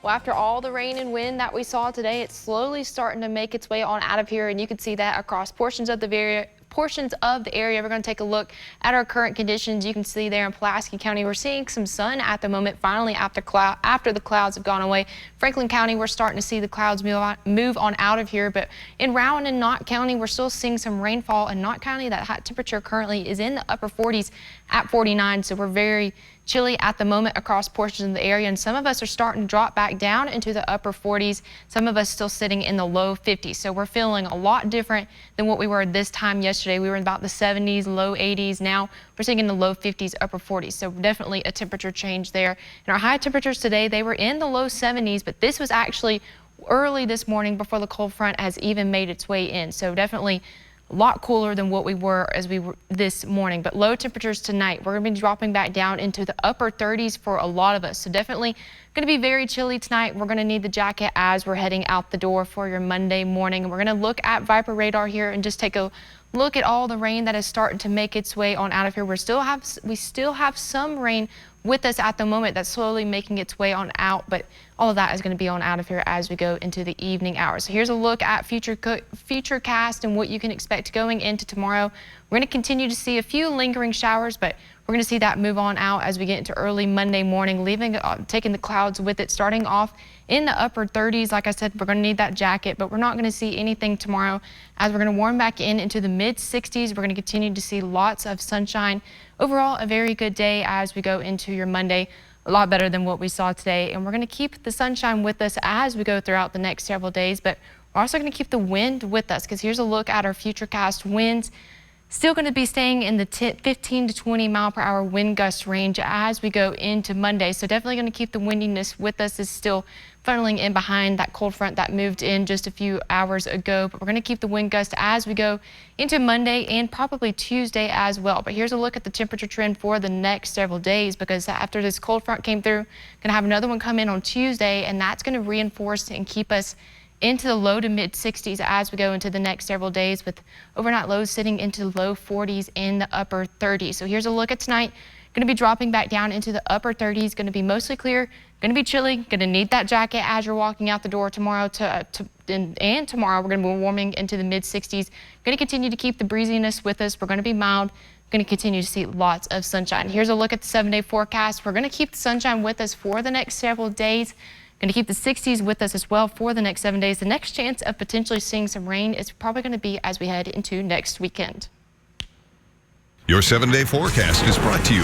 Well, after all the rain and wind that we saw today, it's slowly starting to make its way on out of here, and you can see that across portions of the area. We're going to take a look at our current conditions. You can see there in Pulaski County, we're seeing some sun at the moment, finally after the clouds have gone away. Franklin County, we're starting to see the clouds move on out of here, but in Rowan and Knott County, we're still seeing some rainfall. In Knott County, that hot temperature currently is in the upper 40s at 49, so we're very chilly at the moment across portions of the area, and some of us are starting to drop back down into the upper 40s. Some of us still sitting in the low 50s, so we're feeling a lot different than what we were this time yesterday. We were in about the 70s, low 80s. Now we're sitting in the low 50s, upper 40s, so definitely a temperature change there. And our high temperatures today, they were in the low 70s, but this was actually early this morning before the cold front has even made its way in, so definitely a lot cooler than what we were this morning. But low temperatures tonight, we're going to be dropping back down into the upper 30s for a lot of us. So definitely going to be very chilly tonight. We're going to need the jacket as we're heading out the door for your Monday morning. We're going to look at Viper radar here and just take a look at all the rain that is starting to make its way on out of here. We still have some rain with us at the moment that's slowly making its way on out, but all of that is going to be on out of here as we go into the evening hours. So here's a look at future cast and what you can expect going into tomorrow. We're going to continue to see a few lingering showers, but we're going to see that move on out as we get into early Monday morning, taking the clouds with it, starting off in the upper 30s. Like I said, we're going to need that jacket, but we're not going to see anything tomorrow as we're going to warm back into the mid 60s. We're going to continue to see lots of sunshine. Overall, a very good day as we go into your Monday. A lot better than what we saw today, and we're going to keep the sunshine with us as we go throughout the next several days, but we're also going to keep the wind with us, because here's a look at our futurecast winds. Still going to be staying in the 15 to 20 mile per hour wind gust range as we go into Monday. So definitely going to keep the windiness with us. Is still funneling in behind that cold front that moved in just a few hours ago. But we're going to keep the wind gust as we go into Monday and probably Tuesday as well. But here's a look at the temperature trend for the next several days, because after this cold front came through, going to have another one come in on Tuesday, and that's going to reinforce and keep us into the low to mid 60s as we go into the next several days, with overnight lows sitting into the low 40s in the upper 30s. So here's a look at tonight. Going to be dropping back down into the upper 30s. Going to be mostly clear. Going to be chilly. Going to need that jacket as you're walking out the door tomorrow. And tomorrow we're going to be warming into the mid 60s. Going to continue to keep the breeziness with us. We're going to be mild. Going to continue to see lots of sunshine. Here's a look at the 7-day forecast. We're going to keep the sunshine with us for the next several days. Going to keep the 60s with us as well for the next 7 days. The next chance of potentially seeing some rain is probably going to be as we head into next weekend. Your 7-day forecast is brought to you